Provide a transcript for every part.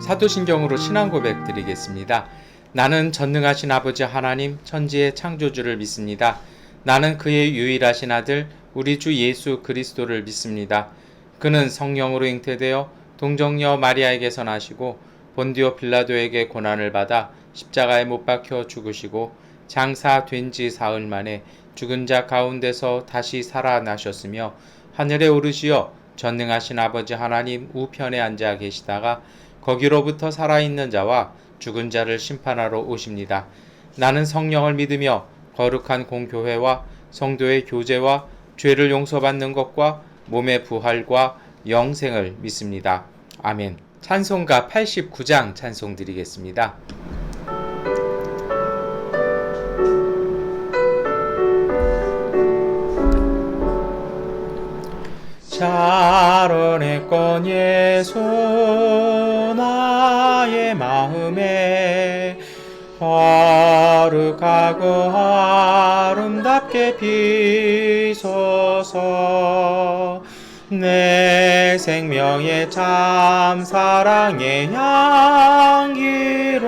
사도신경으로 신앙 고백 드리겠습니다. 나는 전능하신 아버지 하나님 천지의 창조주를 믿습니다. 나는 그의 유일하신 아들 우리 주 예수 그리스도를 믿습니다. 그는 성령으로 잉태되어 동정녀 마리아에게서 나시고 본디오 빌라도에게 고난을 받아 십자가에 못 박혀 죽으시고 장사된 지 사흘 만에 죽은 자 가운데서 다시 살아나셨으며 하늘에 오르시어 전능하신 아버지 하나님 우편에 앉아 계시다가 거기로부터 살아있는 자와 죽은 자를 심판하러 오십니다. 나는 성령을 믿으며 거룩한 공교회와 성도의 교제와 죄를 용서받는 것과 몸의 부활과 영생을 믿습니다. 아멘. 찬송가 89장 찬송 드리겠습니다. 자론했건 예수 나의 마음에 거룩하고 아름답게 비소서. 내 생명의 참 사랑의 향기로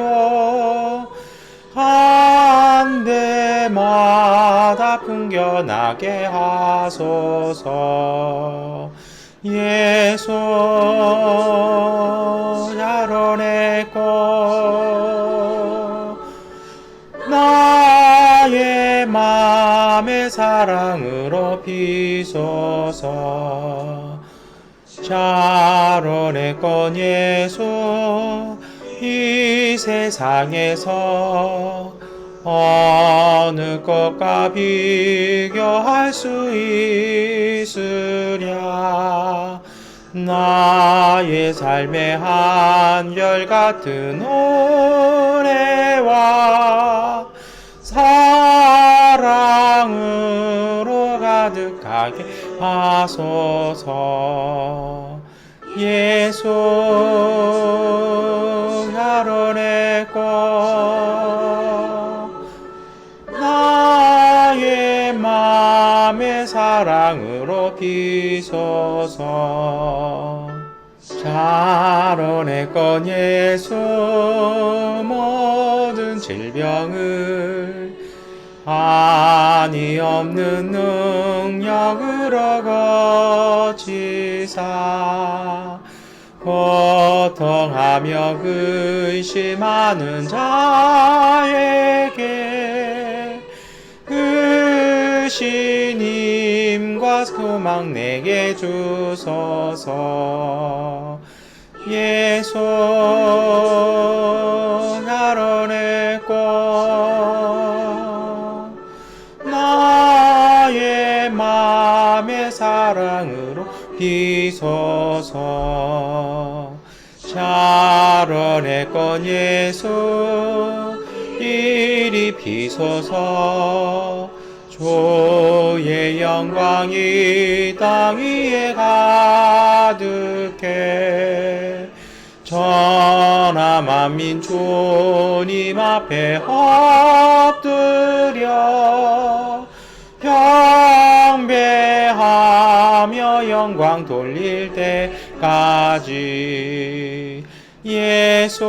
한 대마다 풍겨나게 하소서. 예수 자로냈고 나의 맘의 사랑으로 비소서. 자로냈건 예수 이 세상에서 어느 것과 비교할 수 있으랴. 나의 삶의 한결같은 은혜와 사랑으로 가득하게 하소서. 예수 자로냈고 나의 맘의 사랑으로 비소서. 자로냈건 예수 모든 질병을 한이 없는 능력으로 고치사 고통하며 의심하는 자에게 의신임과 소망 내게 주소서. 예수 자로냈고 나의 맘의 사랑으로 비소서. 자로냈건 예수 이리 비소서. 주의 영광이 땅 위에 가득해 전하 만민 주님 앞에 엎드려 경배하며 영광 돌릴 때까지. 예수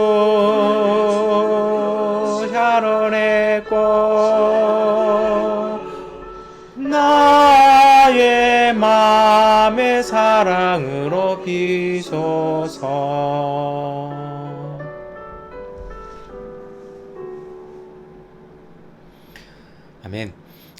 자로냈고 나의 맘의 사랑으로 비소서. 아멘.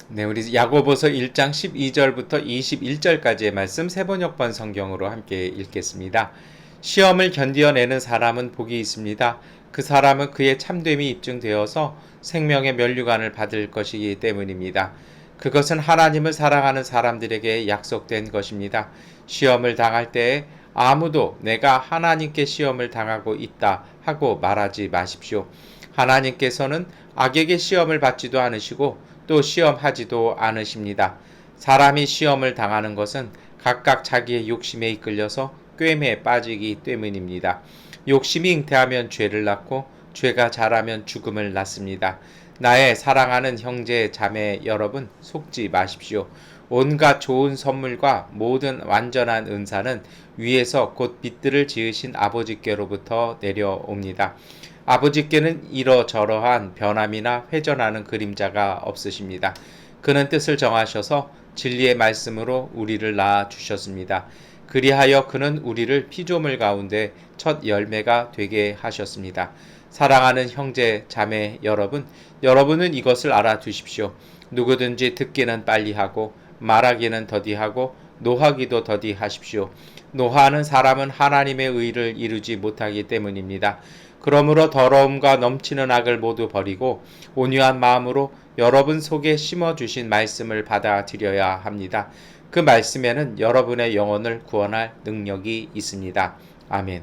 네, 우리 야고보서 1장 12절부터 21절까지의 말씀 세번역번 성경으로 함께 읽겠습니다. 시험을 견디어내는 사람은 복이 있습니다. 그 사람은 그의 참됨이 입증되어서 생명의 면류관을 받을 것이기 때문입니다. 그것은 하나님을 사랑하는 사람들에게 약속된 것입니다. 시험을 당할 때에 아무도 내가 하나님께 시험을 당하고 있다 하고 말하지 마십시오. 하나님께서는 악에게 시험을 받지도 않으시고 또 시험하지도 않으십니다. 사람이 시험을 당하는 것은 각각 자기의 욕심에 이끌려서 꾀매에 빠지기 때문입니다. 욕심이 잉태하면 죄를 낳고 죄가 자라면 죽음을 낳습니다. 나의 사랑하는 형제 자매 여러분, 속지 마십시오. 온갖 좋은 선물과 모든 완전한 은사는 위에서 곧 빛들을 지으신 아버지께로부터 내려옵니다. 아버지께는 이러저러한 변함이나 회전하는 그림자가 없으십니다. 그는 뜻을 정하셔서 진리의 말씀으로 우리를 낳아 주셨습니다. 그리하여 그는 우리를 피조물 가운데 첫 열매가 되게 하셨습니다. 사랑하는 형제 자매 여러분, 여러분은 이것을 알아두십시오. 누구든지 듣기는 빨리 하고 말하기는 더디하고 노하기도 더디하십시오. 노하는 사람은 하나님의 의를 이루지 못하기 때문입니다. 그러므로 더러움과 넘치는 악을 모두 버리고 온유한 마음으로 여러분 속에 심어주신 말씀을 받아들여야 합니다. 그 말씀에는 여러분의 영혼을 구원할 능력이 있습니다. 아멘.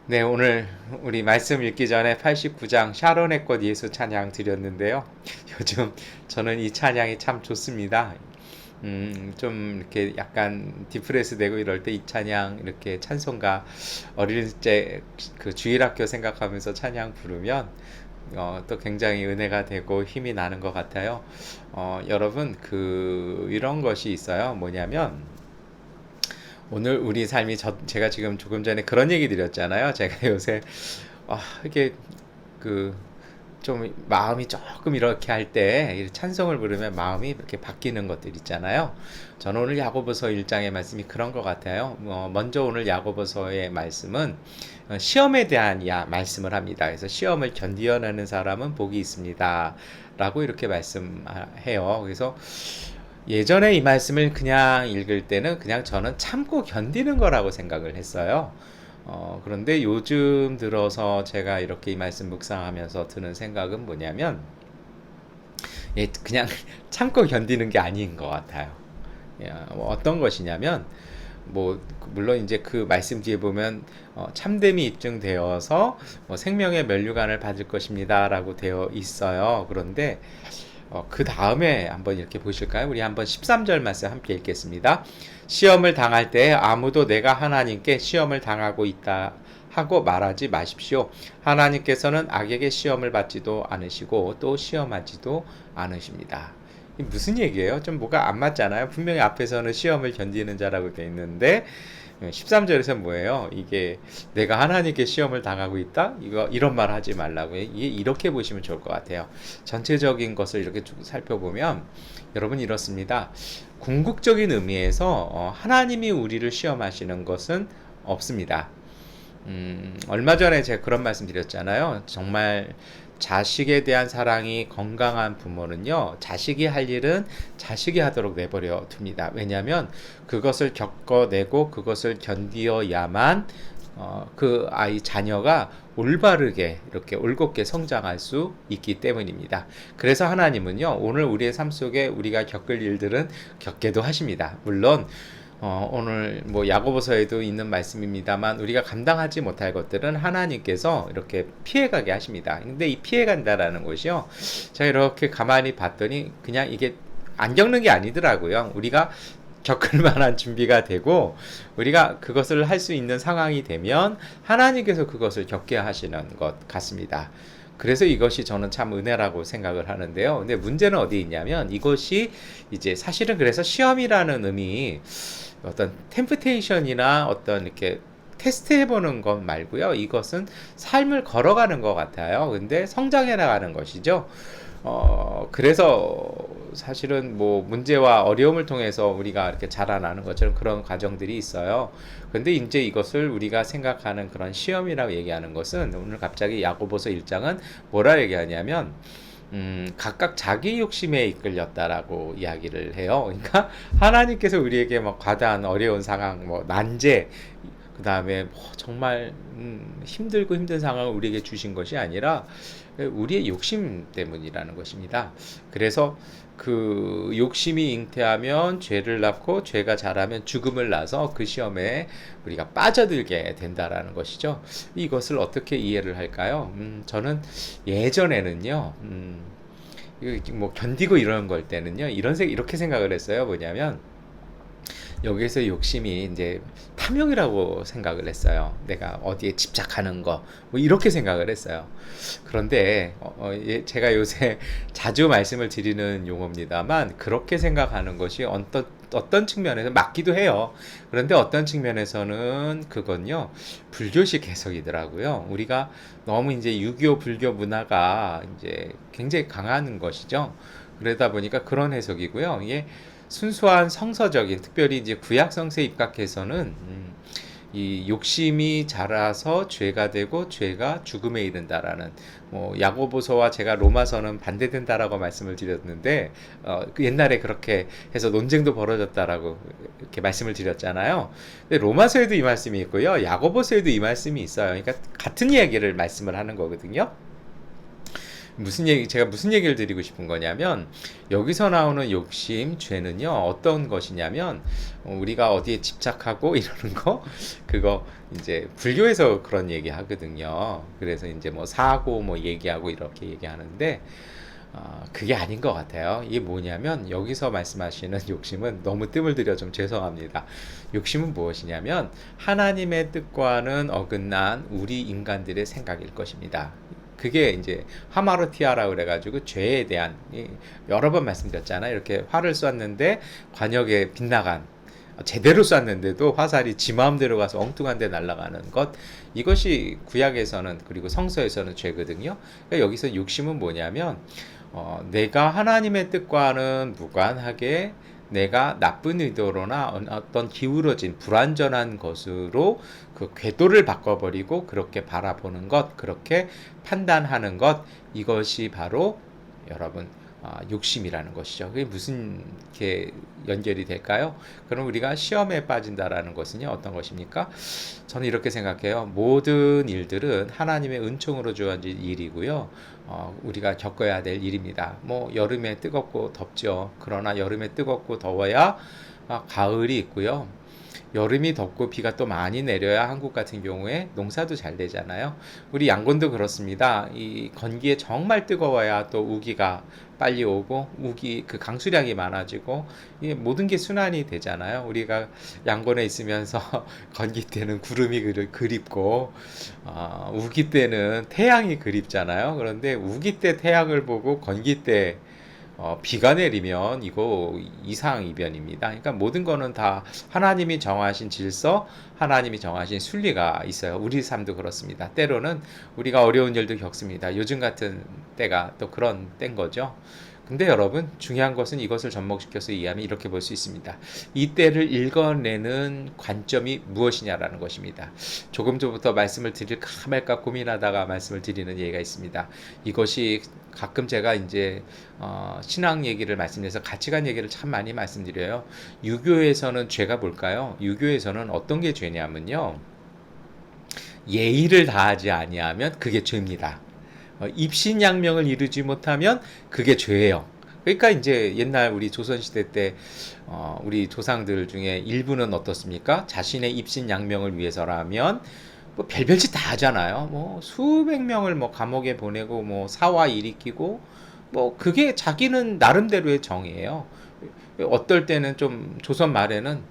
네, 오늘 우리 말씀 읽기 전에 89장 샤론의 꽃 예수 찬양 드렸는데요. 요즘 저는 이 찬양이 참 좋습니다. 좀 이렇게 약간 디프레스 되고 이럴 때 이 찬양 이렇게 찬송가 어릴 때 그 주일학교 생각하면서 찬양 부르면 또 굉장히 은혜가 되고 힘이 나는 것 같아요. 여러분 이런 것이 있어요. 뭐냐면 오늘 우리 삶이 제가 지금 조금 전에 그런 얘기 드렸잖아요. 제가 요새 이게 좀 마음이 조금 이렇게 할 때 찬송을 부르면 마음이 이렇게 바뀌는 것들 있잖아요. 저는 오늘 야고보서 1장의 말씀이 그런 것 같아요. 먼저 오늘 야고보서의 말씀은 시험에 대한 말씀을 합니다. 그래서 시험을 견디어내는 사람은 복이 있습니다. 라고 이렇게 말씀해요. 그래서 예전에 이 말씀을 그냥 읽을 때는 그냥 저는 참고 견디는 거라고 생각을 했어요. 그런데 요즘 들어서 제가 이렇게 이 말씀 묵상하면서 드는 생각은 뭐냐면, 그냥 참고 견디는 게 아닌 것 같아요. 어떤 것이냐면, 물론 이제 그 말씀 뒤에 보면, 참됨이 입증되어서 생명의 면류관을 받을 것입니다. 라고 되어 있어요. 그런데, 그 다음에 한번 이렇게 보실까요? 우리 한번 13절 말씀 함께 읽겠습니다. 시험을 당할 때 아무도 내가 하나님께 시험을 당하고 있다 하고 말하지 마십시오. 하나님께서는 악에게 시험을 받지도 않으시고 또 시험하지도 않으십니다. 이 무슨 얘기예요? 좀 뭐가 안 맞잖아요. 분명히 앞에서는 시험을 견디는 자라고 되어 있는데 13절에서 뭐예요? 이게 내가 하나님께 시험을 당하고 있다? 이런 말 하지 말라고. 이게 이렇게 보시면 좋을 것 같아요. 전체적인 것을 이렇게 쭉 살펴보면 여러분 이렇습니다. 궁극적인 의미에서 하나님이 우리를 시험하시는 것은 없습니다. 얼마 전에 제가 그런 말씀 드렸잖아요. 정말 자식에 대한 사랑이 건강한 부모는요, 자식이 할 일은 자식이 하도록 내버려 둡니다. 왜냐하면 그것을 겪어내고 그것을 견디어야만 그 아이 자녀가 올바르게 이렇게 올곧게 성장할 수 있기 때문입니다. 그래서 하나님은요, 오늘 우리의 삶 속에 우리가 겪을 일들은 겪게도 하십니다. 물론 오늘 야고보서에도 있는 말씀입니다만 우리가 감당하지 못할 것들은 하나님께서 이렇게 피해가게 하십니다. 근데 이 피해간다라는 것이요, 제가 이렇게 가만히 봤더니 그냥 이게 안 겪는 게 아니더라고요. 우리가 겪을 만한 준비가 되고 우리가 그것을 할 수 있는 상황이 되면 하나님께서 그것을 겪게 하시는 것 같습니다. 그래서 이것이 저는 참 은혜라고 생각을 하는데요. 근데 문제는 어디 있냐면 이것이 이제 사실은 그래서 시험이라는 의미, 어떤 템프테이션이나 어떤 이렇게 테스트 해보는 것 말고요. 이것은 삶을 걸어가는 것 같아요. 근데 성장해 나가는 것이죠. 그래서 사실은 문제와 어려움을 통해서 우리가 이렇게 자라나는 것처럼 그런 과정들이 있어요. 근데 이제 이것을 우리가 생각하는 그런 시험이라고 얘기하는 것은 오늘 갑자기 야고보서 1장은 뭐라 얘기하냐면 각각 자기 욕심에 이끌렸다라고 이야기를 해요. 그러니까 하나님께서 우리에게 과다한 어려운 상황, 난제, 그 다음에 정말 힘들고 힘든 상황을 우리에게 주신 것이 아니라 우리의 욕심 때문이라는 것입니다. 그래서 그 욕심이 잉태하면 죄를 낳고 죄가 자라면 죽음을 낳아서 그 시험에 우리가 빠져들게 된다라는 것이죠. 이것을 어떻게 이해를 할까요? 저는 예전에는요, 견디고 이러는 걸 때는요, 이렇게 생각을 했어요. 뭐냐면 여기서 욕심이 이제 탐욕이라고 생각을 했어요. 내가 어디에 집착하는 거, 뭐 이렇게 생각을 했어요. 그런데 제가 요새 자주 말씀을 드리는 용어입니다만 그렇게 생각하는 것이 어떤 측면에서 맞기도 해요. 그런데 어떤 측면에서는 그건요 불교식 해석이더라고요. 우리가 너무 이제 유교 불교 문화가 이제 굉장히 강한 것이죠. 그러다 보니까 그런 해석이고요. 이게 순수한 성서적인, 특별히 이제 구약 성서에 입각해서는 이 욕심이 자라서 죄가 되고 죄가 죽음에 이른다라는, 뭐 야고보서와 제가 로마서는 반대된다라고 말씀을 드렸는데 그 옛날에 그렇게 해서 논쟁도 벌어졌다라고 이렇게 말씀을 드렸잖아요. 근데 로마서에도 이 말씀이 있고요, 야고보서에도 이 말씀이 있어요. 그러니까 같은 이야기를 말씀을 하는 거거든요. 제가 무슨 얘기를 드리고 싶은 거냐면, 여기서 나오는 욕심, 죄는요, 어떤 것이냐면, 우리가 어디에 집착하고 이러는 거, 그거, 이제, 불교에서 그런 얘기 하거든요. 그래서 이제 뭐 사고 뭐 얘기하고 이렇게 얘기하는데, 그게 아닌 것 같아요. 이게 뭐냐면, 여기서 말씀하시는 욕심은 너무 뜸을 들여 좀 죄송합니다. 욕심은 무엇이냐면, 하나님의 뜻과는 어긋난 우리 인간들의 생각일 것입니다. 그게 이제 하마르티아라 그래가지고 죄에 대한, 여러 번 말씀드렸잖아요. 이렇게 활을 쐈는데 관역에 빗나간, 제대로 쐈는데도 화살이 지 마음대로 가서 엉뚱한 데 날아가는 것, 이것이 구약에서는, 그리고 성서에서는 죄거든요. 그러니까 여기서 욕심은 뭐냐면, 내가 하나님의 뜻과는 무관하게 내가 나쁜 의도로나 어떤 기울어진 불완전한 것으로 그 궤도를 바꿔버리고 그렇게 바라보는 것, 그렇게 판단하는 것, 이것이 바로 여러분 욕심이라는 것이죠. 그게 무슨 게 연결이 될까요? 그럼 우리가 시험에 빠진다라는 것은요, 어떤 것입니까? 저는 이렇게 생각해요. 모든 일들은 하나님의 은총으로 주어진 일이고요. 우리가 겪어야 될 일입니다. 뭐 여름에 뜨겁고 덥죠. 그러나 여름에 뜨겁고 더워야 가을이 있고요. 여름이 덥고 비가 또 많이 내려야 한국 같은 경우에 농사도 잘 되잖아요. 우리 양곤도 그렇습니다. 이 건기에 정말 뜨거워야 또 우기가 빨리 오고, 우기 그 강수량이 많아지고, 이 모든 게 순환이 되잖아요. 우리가 양곤에 있으면서 건기 때는 구름이 그립고, 우기 때는 태양이 그립잖아요. 그런데 우기 때 태양을 보고 건기 때 비가 내리면 이거 이상이변입니다. 그러니까 모든 거는 다 하나님이 정하신 질서, 하나님이 정하신 순리가 있어요. 우리 삶도 그렇습니다. 때로는 우리가 어려운 일도 겪습니다. 요즘 같은 때가 또 그런 때인 거죠. 근데 여러분, 중요한 것은 이것을 접목시켜서 이해하면 이렇게 볼 수 있습니다. 이 때를 읽어내는 관점이 무엇이냐라는 것입니다. 조금 전부터 말씀을 드릴까 말까 고민하다가 말씀을 드리는 예가 있습니다. 이것이 가끔 제가 이제 신앙 얘기를 말씀드려서 가치관 얘기를 참 많이 말씀드려요. 유교에서는 죄가 뭘까요? 유교에서는 어떤 게 죄냐면요, 예의를 다하지 아니하면 그게 죄입니다. 입신양명을 이루지 못하면 그게 죄예요. 그러니까 이제 옛날 우리 조선시대 때 우리 조상들 중에 일부는 어떻습니까? 자신의 입신양명을 위해서라면 뭐 별별 짓 다 하잖아요. 뭐 수백 명을 뭐 감옥에 보내고 뭐 사화 일으키고, 뭐 그게 자기는 나름대로의 정의예요. 어떨 때는 좀 조선 말에는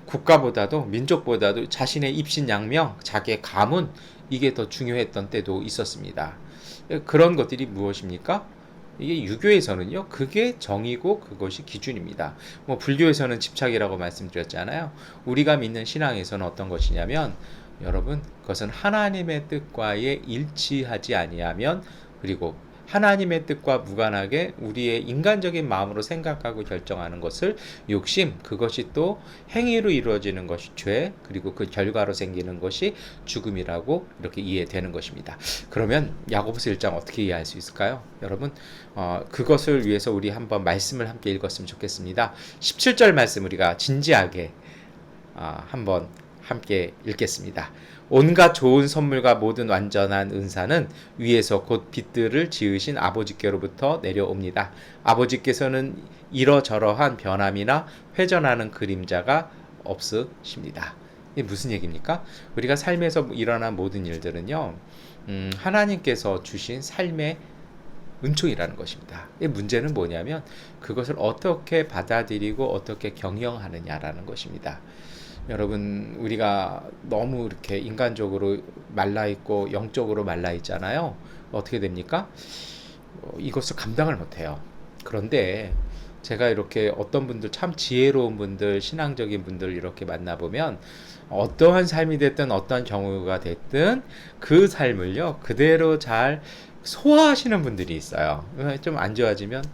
국가보다도 민족보다도 자신의 입신양명, 자기의 가문, 이게 더 중요했던 때도 있었습니다. 그런 것들이 무엇입니까? 이게 유교에서는요, 그게 정의고 그것이 기준입니다. 뭐 불교에서는 집착이라고 말씀드렸잖아요. 우리가 믿는 신앙에서는 어떤 것이냐면, 여러분, 그것은 하나님의 뜻과에 일치하지 아니하면, 그리고 하나님의 뜻과 무관하게 우리의 인간적인 마음으로 생각하고 결정하는 것을 욕심, 그것이 또 행위로 이루어지는 것이 죄, 그리고 그 결과로 생기는 것이 죽음이라고 이렇게 이해되는 것입니다. 그러면 야고보서 1장 어떻게 이해할 수 있을까요? 여러분, 그것을 위해서 우리 한번 말씀을 함께 읽었으면 좋겠습니다. 17절 말씀 우리가 진지하게 한번 함께 읽겠습니다. 온갖 좋은 선물과 모든 완전한 은사는 위에서 곧 빛들을 지으신 아버지께로부터 내려옵니다. 아버지께서는 이러저러한 변함이나 회전하는 그림자가 없으십니다. 이게 무슨 얘기입니까? 우리가 삶에서 일어난 모든 일들은요, 하나님께서 주신 삶의 은총이라는 것입니다. 이 문제는 뭐냐면 그것을 어떻게 받아들이고 어떻게 경영하느냐라는 것입니다. 여러분, 우리가 너무 이렇게 인간적으로 말라있고 영적으로 말라있잖아요. 어떻게 됩니까? 이것을 감당을 못해요. 그런데 제가 이렇게 어떤 분들, 참 지혜로운 분들, 신앙적인 분들 이렇게 만나보면 어떠한 삶이 됐든 어떤 경우가 됐든 그 삶을요 그대로 잘 소화하시는 분들이 있어요. 좀 안 좋아지면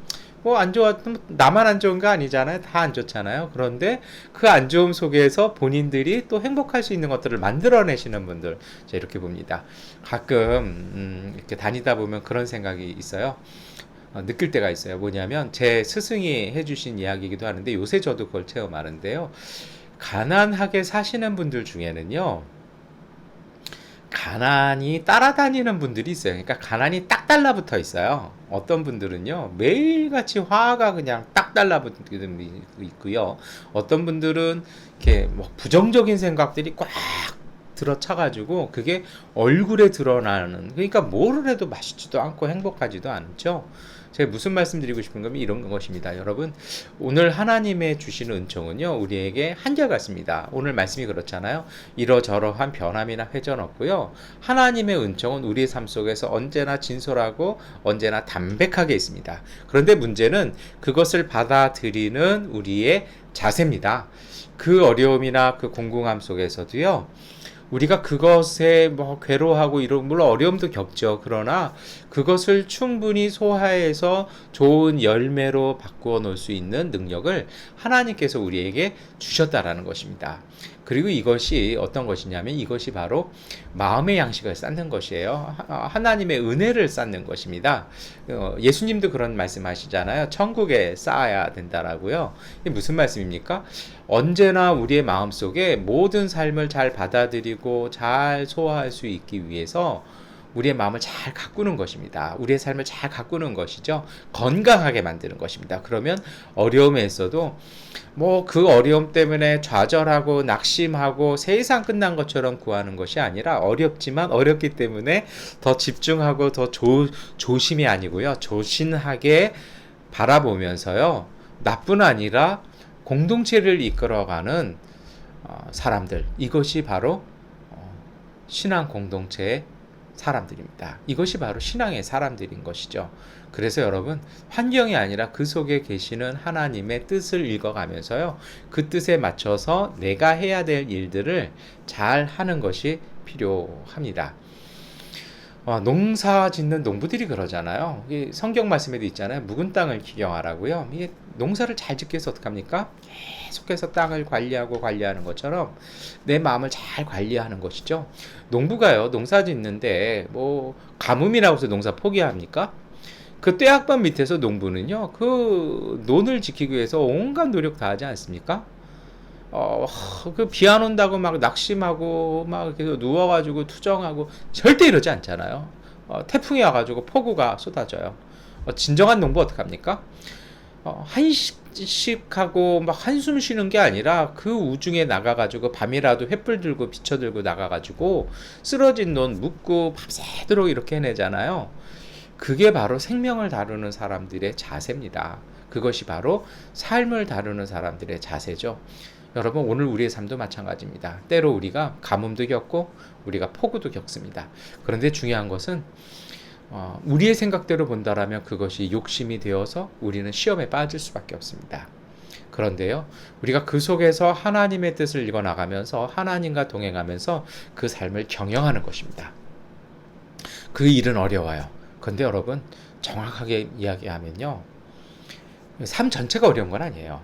뭐 안 좋아, 나만 안 좋은 거 아니잖아요. 다 안 좋잖아요. 그런데 그 안 좋음 속에서 본인들이 또 행복할 수 있는 것들을 만들어내시는 분들, 제가 이렇게 봅니다. 가끔 이렇게 다니다 보면 그런 생각이 있어요. 느낄 때가 있어요. 뭐냐면 제 스승이 해주신 이야기이기도 하는데 요새 저도 그걸 체험하는데요. 가난하게 사시는 분들 중에는요, 가난이 따라다니는 분들이 있어요. 그러니까 가난이 딱 달라붙어 있어요. 어떤 분들은요, 매일같이 화가 그냥 딱 달라붙는 게 있고요. 어떤 분들은 이렇게 뭐 부정적인 생각들이 꽉 들어차가지고 그게 얼굴에 드러나는, 그러니까 뭐를 해도 맛있지도 않고 행복하지도 않죠. 제가 무슨 말씀드리고 싶은 건 이런 것입니다. 여러분, 오늘 하나님의 주시는 은총은요 우리에게 한결같습니다. 오늘 말씀이 그렇잖아요. 이러저러한 변함이나 회전 없고요, 하나님의 은총은 우리의 삶 속에서 언제나 진솔하고 언제나 담백하게 있습니다. 그런데 문제는 그것을 받아들이는 우리의 자세입니다. 그 어려움이나 그 공공함 속에서도요, 우리가 그것에 뭐 괴로워하고 이런, 물론 어려움도 겪죠. 그러나 그것을 충분히 소화해서 좋은 열매로 바꾸어 놓을 수 있는 능력을 하나님께서 우리에게 주셨다라는 것입니다. 그리고 이것이 어떤 것이냐면 이것이 바로 마음의 양식을 쌓는 것이에요. 하나님의 은혜를 쌓는 것입니다. 예수님도 그런 말씀하시잖아요. 천국에 쌓아야 된다라고요. 이게 무슨 말씀입니까? 언제나 우리의 마음속에 모든 삶을 잘 받아들이고 잘 소화할 수 있기 위해서 우리의 마음을 잘 가꾸는 것입니다. 우리의 삶을 잘 가꾸는 것이죠. 건강하게 만드는 것입니다. 그러면 어려움에서도 뭐 그 어려움 때문에 좌절하고 낙심하고 세상 끝난 것처럼 구하는 것이 아니라, 어렵지만 어렵기 때문에 더 집중하고 더 조심이 아니고요, 조신하게 바라보면서요, 나뿐 아니라 공동체를 이끌어가는 사람들, 이것이 바로 신앙 공동체의 사람들입니다. 이것이 바로 신앙의 사람들인 것이죠. 그래서 여러분, 환경이 아니라 그 속에 계시는 하나님의 뜻을 읽어가면서요, 그 뜻에 맞춰서 내가 해야 될 일들을 잘 하는 것이 필요합니다. 농사 짓는 농부들이 그러잖아요. 성경 말씀에도 있잖아요. 묵은 땅을 기경하라고요. 이게 농사를 잘 짓기 위해서 어떡합니까? 계속해서 땅을 관리하는 것처럼 내 마음을 잘 관리하는 것이죠. 농부가요, 농사 짓는데 뭐 가뭄이라고 해서 농사 포기합니까? 그 떼약반 밑에서 농부는요, 그 논을 지키기 위해서 온갖 노력 다 하지 않습니까? 그 비 안 온다고 막 낙심하고 막 계속 누워가지고 투정하고 절대 이러지 않잖아요. 태풍이 와가지고 폭우가 쏟아져요. 진정한 농부 어떡합니까? 한식하고 막 한숨 쉬는 게 아니라 그 우중에 나가가지고 밤이라도 횃불 들고 비춰들고 나가가지고 쓰러진 논 묻고 밤새도록 이렇게 해내잖아요. 그게 바로 생명을 다루는 사람들의 자세입니다. 그것이 바로 삶을 다루는 사람들의 자세죠. 여러분, 오늘 우리의 삶도 마찬가지입니다. 때로 우리가 가뭄도 겪고 우리가 폭우도 겪습니다. 그런데 중요한 것은 우리의 생각대로 본다라면 그것이 욕심이 되어서 우리는 시험에 빠질 수밖에 없습니다. 그런데요, 우리가 그 속에서 하나님의 뜻을 읽어나가면서 하나님과 동행하면서 그 삶을 경영하는 것입니다. 그 일은 어려워요. 그런데 여러분, 정확하게 이야기하면요, 삶 전체가 어려운 건 아니에요.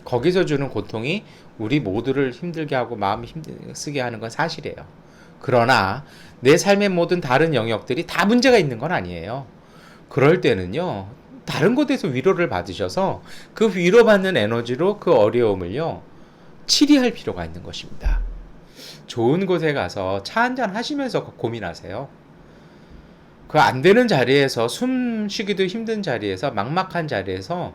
거기서 주는 고통이 우리 모두를 힘들게 하고 마음이 힘쓰게 하는 건 사실이에요. 그러나 내 삶의 모든 다른 영역들이 다 문제가 있는 건 아니에요. 그럴 때는요, 다른 곳에서 위로를 받으셔서 그 위로받는 에너지로 그 어려움을요, 치리할 필요가 있는 것입니다. 좋은 곳에 가서 차 한잔 하시면서 고민하세요. 그 안 되는 자리에서, 숨 쉬기도 힘든 자리에서, 막막한 자리에서,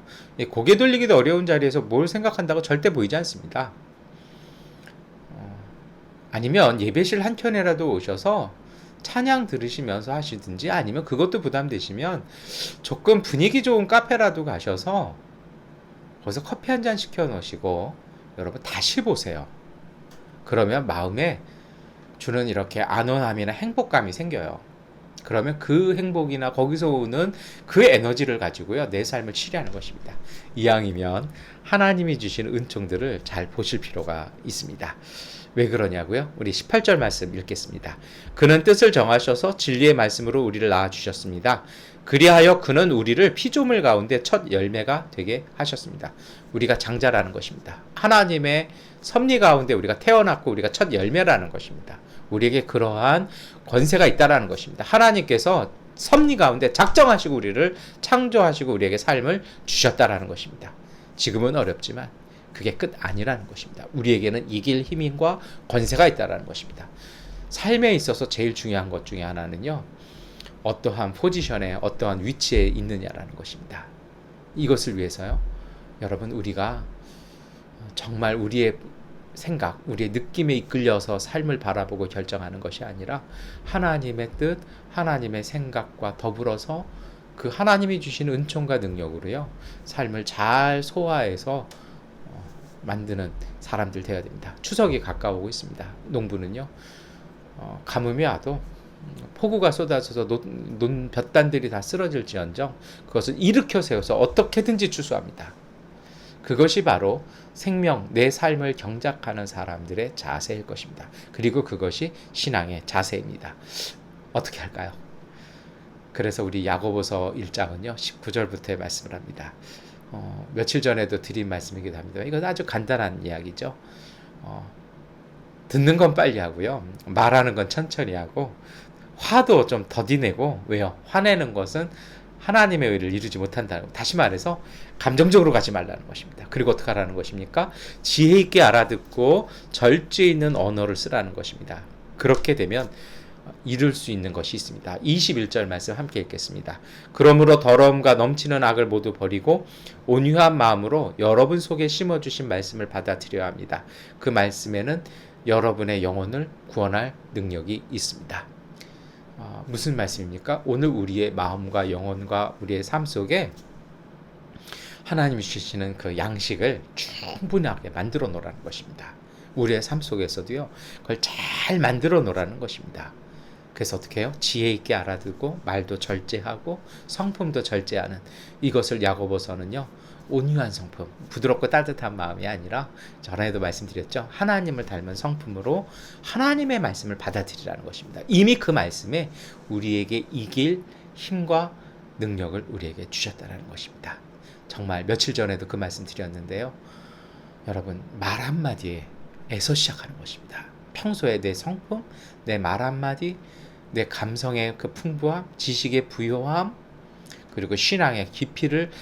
고개 돌리기도 어려운 자리에서 뭘 생각한다고 절대 보이지 않습니다. 아니면 예배실 한켠에라도 오셔서 찬양 들으시면서 하시든지, 아니면 그것도 부담되시면 조금 분위기 좋은 카페라도 가셔서 거기서 커피 한 잔 시켜 놓으시고 여러분 다시 보세요. 그러면 마음에 주는 이렇게 안원함이나 행복감이 생겨요. 그러면 그 행복이나 거기서 오는 그 에너지를 가지고요, 내 삶을 치료하는 것입니다. 이왕이면 하나님이 주신 은총들을 잘 보실 필요가 있습니다. 왜 그러냐고요? 우리 18절 말씀 읽겠습니다. 그는 뜻을 정하셔서 진리의 말씀으로 우리를 낳아주셨습니다. 그리하여 그는 우리를 피조물 가운데 첫 열매가 되게 하셨습니다. 우리가 장자라는 것입니다. 하나님의 섭리 가운데 우리가 태어났고 우리가 첫 열매라는 것입니다. 우리에게 그러한 권세가 있다라는 것입니다. 하나님께서 섭리 가운데 작정하시고 우리를 창조하시고 우리에게 삶을 주셨다라는 것입니다. 지금은 어렵지만 그게 끝 아니라는 것입니다. 우리에게는 이길 힘과 권세가 있다라는 것입니다. 삶에 있어서 제일 중요한 것 중에 하나는요, 어떠한 포지션에 어떠한 위치에 있느냐라는 것입니다. 이것을 위해서요, 여러분, 우리가 정말 우리의 생각, 우리의 느낌에 이끌려서 삶을 바라보고 결정하는 것이 아니라 하나님의 뜻, 하나님의 생각과 더불어서 그 하나님이 주신 은총과 능력으로요, 삶을 잘 소화해서 만드는 사람들 되어야 됩니다. 추석이 가까우고 있습니다. 농부는요, 가뭄이 와도 폭우가 쏟아져서 볕단들이 다 쓰러질지언정 그것을 일으켜 세워서 어떻게든지 추수합니다. 그것이 바로 생명, 내 삶을 경작하는 사람들의 자세일 것입니다. 그리고 그것이 신앙의 자세입니다. 어떻게 할까요? 그래서 우리 야고보서 1장은요 19절부터의 말씀을 합니다. 며칠 전에도 드린 말씀이기도 합니다. 이건 아주 간단한 이야기죠. 듣는 건 빨리 하고요, 말하는 건 천천히 하고, 화도 좀 더디 내고. 왜요? 화내는 것은 하나님의 의를 이루지 못한다는 것. 다시 말해서 감정적으로 가지 말라는 것입니다. 그리고 어떻게 하라는 것입니까? 지혜 있게 알아듣고 절제 있는 언어를 쓰라는 것입니다. 그렇게 되면 이룰 수 있는 것이 있습니다. 21절 말씀 함께 읽겠습니다. 그러므로 더러움과 넘치는 악을 모두 버리고 온유한 마음으로 여러분 속에 심어주신 말씀을 받아들여야 합니다. 그 말씀에는 여러분의 영혼을 구원할 능력이 있습니다. 무슨 말씀입니까? 오늘 우리의 마음과 영혼과 우리의 삶 속에 하나님이 주시는 그 양식을 충분하게 만들어 놓으라는 것입니다. 우리의 삶 속에서도요, 그걸 잘 만들어 놓으라는 것입니다. 그래서 어떻게 해요? 지혜 있게 알아듣고 말도 절제하고 성품도 절제하는, 이것을 야고보서는요, 온유한 성품, 부드럽고 따뜻한 마음이 아니라 전에도 말씀드렸죠, 하나님을 닮은 성품으로 하나님의 말씀을 받아들이라는 것입니다. 이미 그 말씀에 우리에게 이길 힘과 능력을 우리에게 주셨다는 것입니다. 정말 며칠 전에도 그 말씀 드렸는데요, 여러분, 말 한마디에서 시작하는 것입니다. 평소에 내 성품, 내 말 한마디, 내 감성의 그 풍부함, 지식의 부요함, 그리고 신앙의 깊이를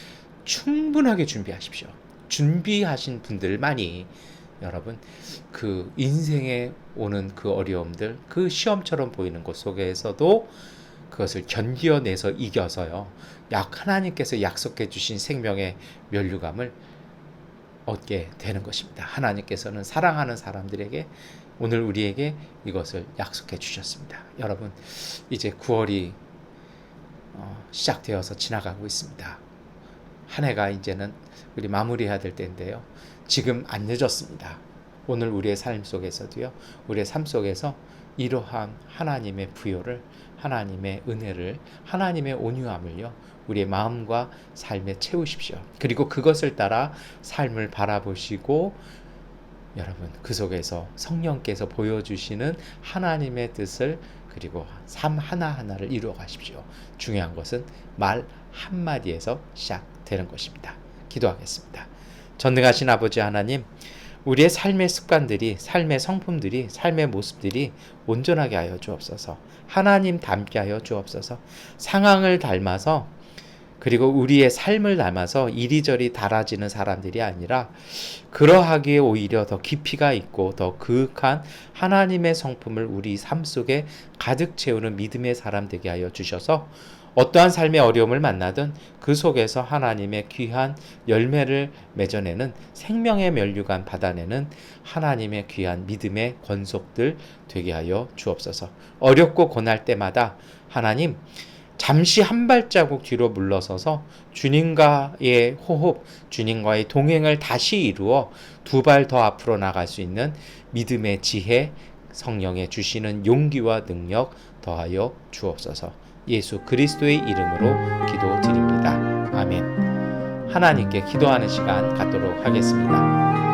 충분하게 준비하십시오. 준비하신 분들만이 여러분, 그 인생에 오는 그 어려움들, 그 시험처럼 보이는 것 속에서도 그것을 견뎌내서 이겨서요, 하나님께서 약속해 주신 생명의 면류감을 얻게 되는 것입니다. 하나님께서는 사랑하는 사람들에게, 오늘 우리에게 이것을 약속해 주셨습니다. 여러분, 이제 9월이 시작되어서 지나가고 있습니다. 한 해가 이제는 우리 마무리해야 될 때인데요, 지금 안 늦었습니다. 오늘 우리의 삶 속에서도요, 우리의 삶 속에서 이러한 하나님의 부요를, 하나님의 은혜를, 하나님의 온유함을요, 우리의 마음과 삶에 채우십시오. 그리고 그것을 따라 삶을 바라보시고, 여러분, 그 속에서 성령께서 보여주시는 하나님의 뜻을, 그리고 삶 하나하나를 이루어 가십시오. 중요한 것은 말 한마디에서 시작되는 것입니다. 기도하겠습니다. 전능하신 아버지 하나님, 우리의 삶의 습관들이, 삶의 성품들이, 삶의 모습들이 온전하게 하여 주옵소서. 하나님 닮게 하여 주옵소서. 상황을 닮아서, 그리고 우리의 삶을 닮아서 이리저리 달아지는 사람들이 아니라 그러하기에 오히려 더 깊이가 있고 더 그윽한 하나님의 성품을 우리 삶 속에 가득 채우는 믿음의 사람 되게 하여 주셔서 어떠한 삶의 어려움을 만나든 그 속에서 하나님의 귀한 열매를 맺어내는 생명의 면류관 받아내는 하나님의 귀한 믿음의 권속들 되게 하여 주옵소서. 어렵고 고날 때마다 하나님 잠시 한 발자국 뒤로 물러서서 주님과의 호흡, 주님과의 동행을 다시 이루어 두 발 더 앞으로 나갈 수 있는 믿음의 지혜, 성령의 주시는 용기와 능력 더하여 주옵소서. 예수 그리스도의 이름으로 기도드립니다. 아멘. 하나님께 기도하는 시간 갖도록 하겠습니다.